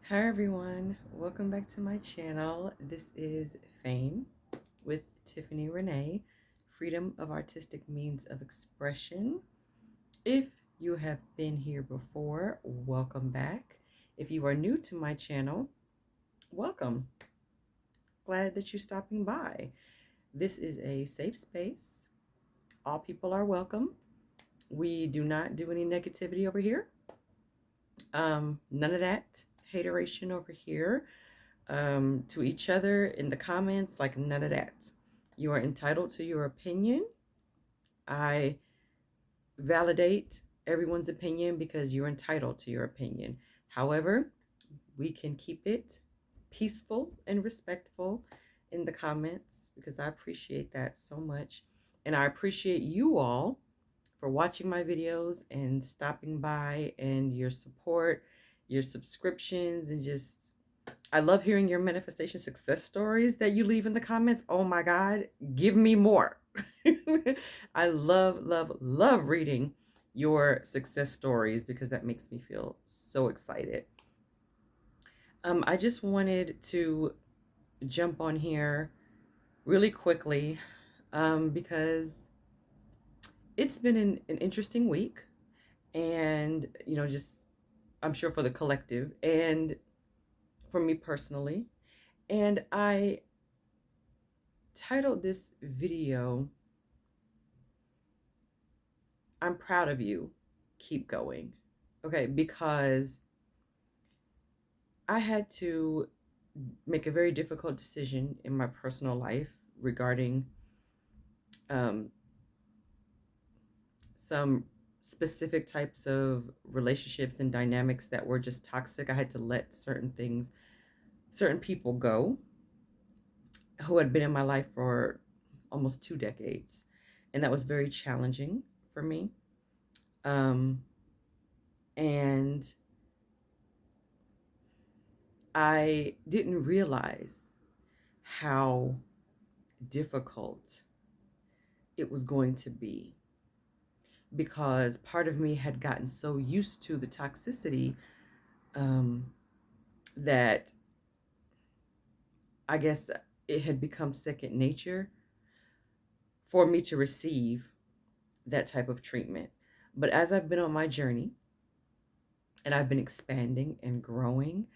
Hi everyone, welcome back to my channel. This is Fame with Tiffany Renee, Freedom of Artistic Means of Expression. If you have been here before, welcome back. If you are new to my channel, welcome. Glad that you're stopping by. This is a safe space. All people are welcome. We do not do any negativity over here. None of that hateration over here. To each other in the comments, like none of that. You are entitled to your opinion. I validate everyone's opinion because you're entitled to your opinion. However, we can keep it peaceful and respectful in the comments because I appreciate that so much. And I appreciate you all for watching my videos and stopping by and your support, your subscriptions, and just I love hearing your manifestation success stories that you leave in the comments. Oh my God, give me more. I love, love, love reading your success stories because that makes me feel so excited. I just wanted to jump on here really quickly because it's been an interesting week, and just I'm sure for the collective and for me personally. And I titled this video, I'm proud of you, keep going. Okay, because I had to make a very difficult decision in my personal life regarding um, some specific types of relationships and dynamics that were just toxic. I had to let certain things, certain people go who had been in my life for almost 2 decades. And that was very challenging for me. Um, and I didn't realize how difficult it was going to be because part of me had gotten so used to the toxicity um, that I guess it had become second nature for me to receive that type of treatment. But as I've been on my journey and I've been expanding and growing,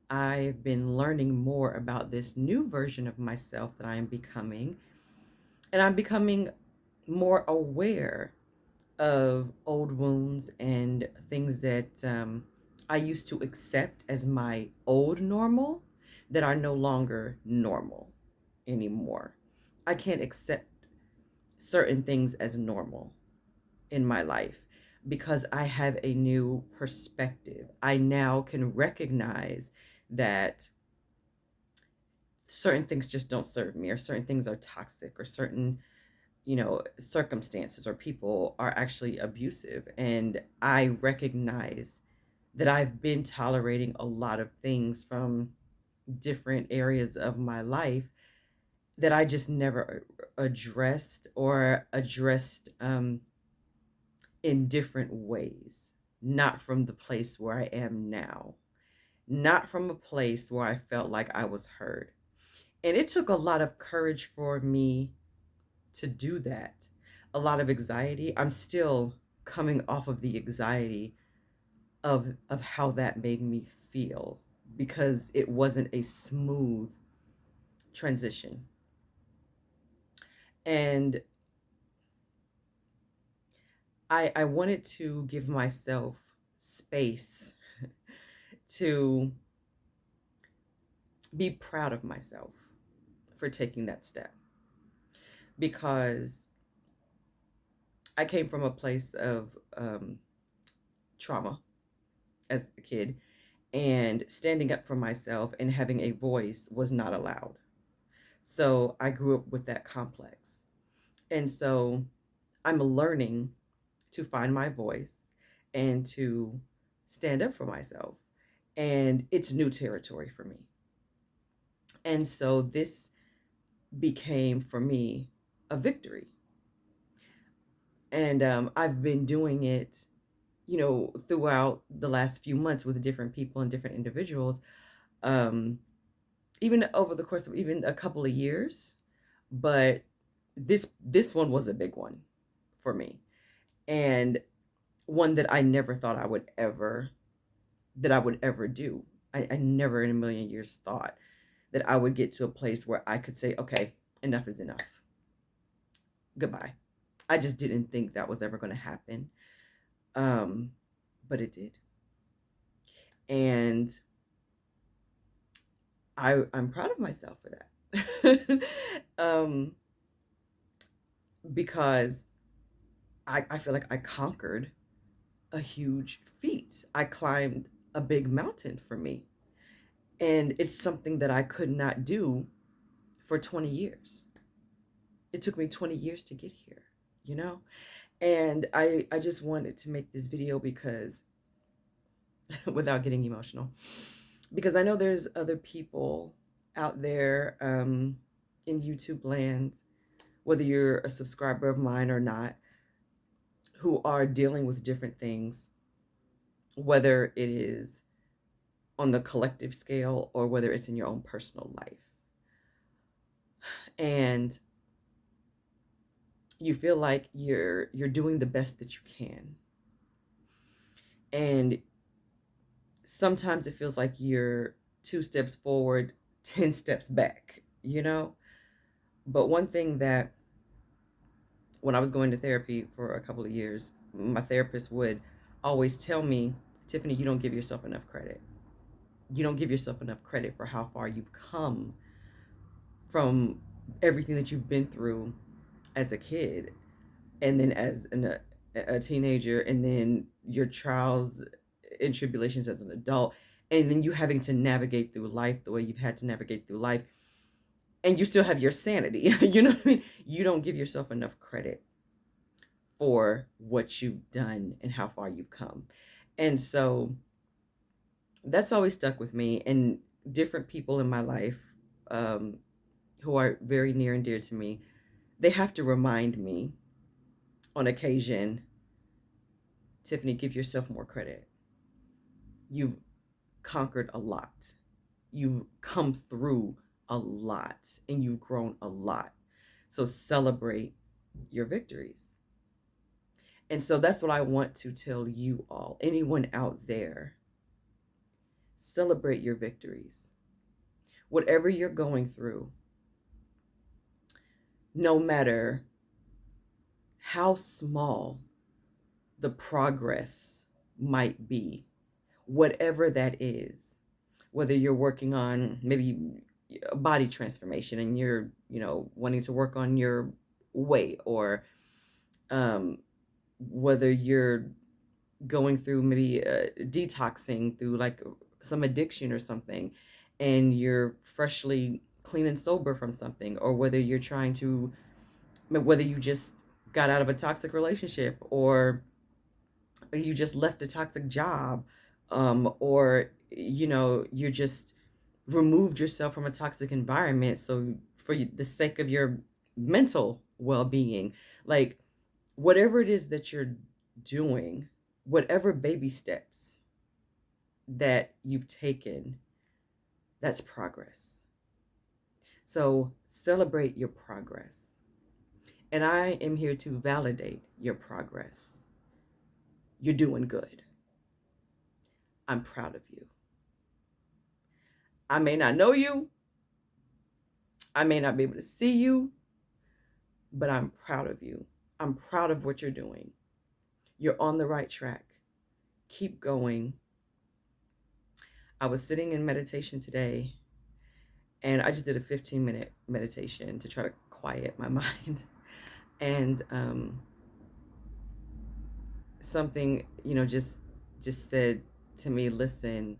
I've been learning more about this new version of myself that I am becoming. And I'm becoming more aware of old wounds and things that I used to accept as my old normal that are no longer normal anymore. I can't accept certain things as normal in my life because I have a new perspective. I now can recognize that certain things just don't serve me, or certain things are toxic, or certain circumstances or people are actually abusive. And I recognize that I've been tolerating a lot of things from different areas of my life that I just never addressed, or addressed in different ways, not from the place where I am now, not from a place where I felt like I was heard. And it took a lot of courage for me to do that. A lot of anxiety. I'm still coming off of the anxiety of how that made me feel because it wasn't a smooth transition. And I wanted to give myself space to be proud of myself for taking that step, because I came from a place of trauma as a kid, and standing up for myself and having a voice was not allowed. So I grew up with that complex. And so I'm learning to find my voice and to stand up for myself. And it's new territory for me. And so this became for me a victory. And I've been doing it, throughout the last few months with different people and different individuals. um, even over the course of even a couple of years. But this one was a big one for me, and one that I never thought I would ever do. I never in a million years thought that I would get to a place where I could say, okay, enough is enough. Goodbye. I just didn't think that was ever going to happen. Um, but it did. And I'm proud of myself for that. Because I feel like I conquered a huge feat. I climbed a big mountain for me. And it's something that I could not do for 20 years. It took me 20 years to get here, you know? And I just wanted to make this video because, without getting emotional, because I know there's other people out there in YouTube land, whether you're a subscriber of mine or not, who are dealing with different things, whether it is on the collective scale or whether it's in your own personal life. And you feel like you're doing the best that you can. And sometimes it feels like you're 2 steps forward, 10 steps back, you know? But one thing that, when I was going to therapy for a couple of years, my therapist would always tell me, Tiffany, you don't give yourself enough credit. You don't give yourself enough credit for how far you've come from everything that you've been through as a kid, and then as a teenager, and then your trials and tribulations as an adult, and then you having to navigate through life the way you've had to navigate through life, and you still have your sanity. You know what I mean? You don't give yourself enough credit for what you've done and how far you've come. And so that's always stuck with me, and different people in my life, um, who are very near and dear to me, they have to remind me on occasion, Tiffany, give yourself more credit. You've conquered a lot. You've come through a lot, and you've grown a lot. So celebrate your victories. And so that's what I want to tell you all, anyone out there, celebrate your victories. Whatever you're going through, no matter how small the progress might be, whatever that is, whether you're working on maybe a body transformation and you're, wanting to work on your weight, or whether you're going through maybe detoxing through like some addiction or something, and you're freshly clean and sober from something, or whether you're trying to, whether you just got out of a toxic relationship, or you just left a toxic job, or you just removed yourself from a toxic environment, so for the sake of your mental well-being, like whatever it is that you're doing, whatever baby steps that you've taken, that's progress. So celebrate your progress. And I am here to validate your progress. You're doing good. I'm proud of you. I may not know you. I may not be able to see you, but I'm proud of you. I'm proud of what you're doing. You're on the right track. Keep going. I was sitting in meditation today, and I just did a 15-minute meditation to try to quiet my mind. And something, just said to me, listen,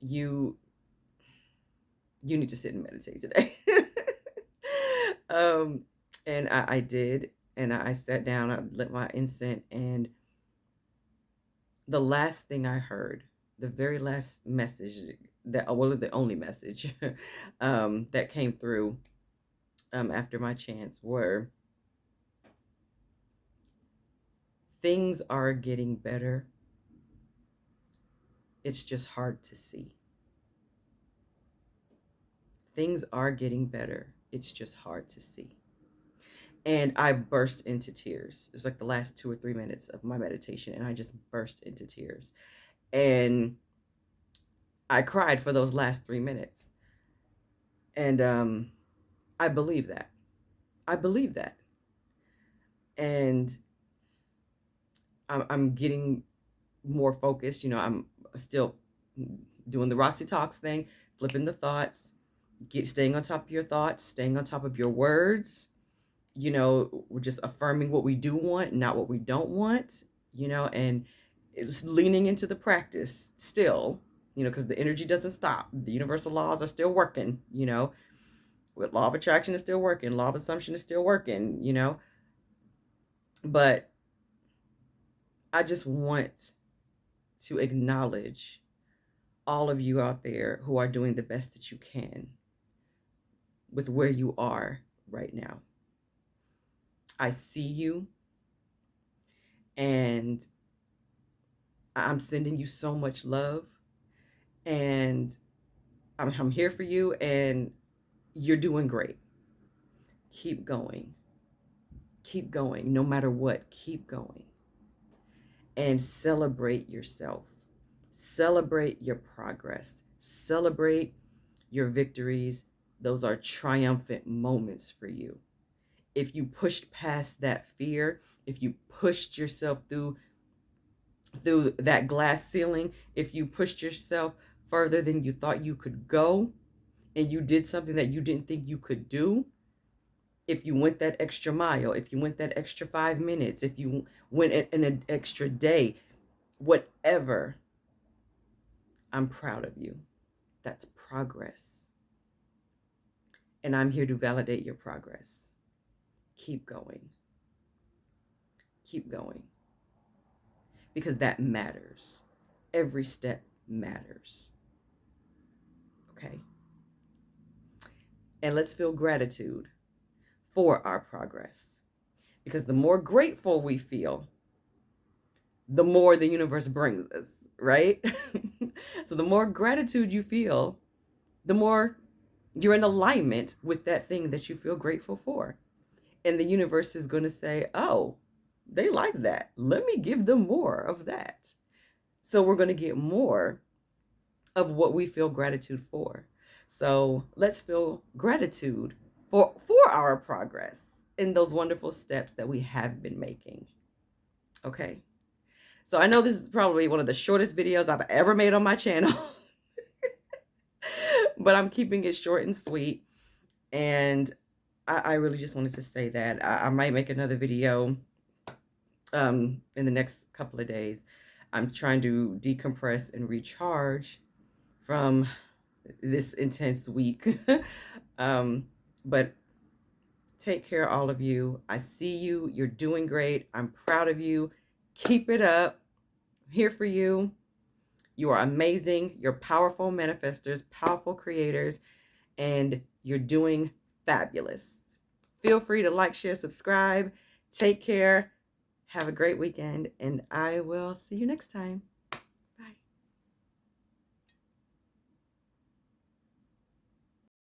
you need to sit and meditate today. And I did, and I sat down, I lit my incense, and the last thing I heard, the very last message the only message that came through after my chants were, things are getting better. It's just hard to see. Things are getting better. It's just hard to see. And I burst into tears. It was like the last 2 or 3 minutes of my meditation, and I just burst into tears. And I cried for those last 3 minutes. And I believe that. I believe that. And I'm getting more focused. I'm still doing the Roxy Talks thing, flipping the thoughts, staying on top of your thoughts, staying on top of your words. We're just affirming what we do want, not what we don't want, and it's leaning into the practice still, because the energy doesn't stop. The universal laws are still working, with law of attraction is still working, law of assumption is still working, but I just want to acknowledge all of you out there who are doing the best that you can with where you are right now. I see you, and I'm sending you so much love, and I'm here for you, and you're doing great. Keep going. Keep going. No matter what, keep going. And celebrate yourself. Celebrate your progress. Celebrate your victories. Those are triumphant moments for you. If you pushed past that fear, if you pushed yourself through that glass ceiling, if you pushed yourself further than you thought you could go, and you did something that you didn't think you could do, if you went that extra mile, if you went that extra 5 minutes, if you went in an extra day, whatever, I'm proud of you. That's progress. And I'm here to validate your progress. Keep going. Keep going. Because that matters. Every step matters. Okay? And let's feel gratitude for our progress. Because the more grateful we feel, the more the universe brings us, right? So the more gratitude you feel, the more you're in alignment with that thing that you feel grateful for. And the universe is going to say, oh, they like that. Let me give them more of that. So we're going to get more of what we feel gratitude for. So let's feel gratitude for our progress in those wonderful steps that we have been making. Okay. So I know this is probably one of the shortest videos I've ever made on my channel, but I'm keeping it short and sweet. And I really just wanted to say that I might make another video in the next couple of days. I'm trying to decompress and recharge from this intense week. But take care, all of you. I see you. You're doing great. I'm proud of you. Keep it up. I'm here for you. You are amazing. You're powerful manifestors, powerful creators, and you're doing fabulous. Feel free to like, share, subscribe. Take care. Have a great weekend, and I will see you next time.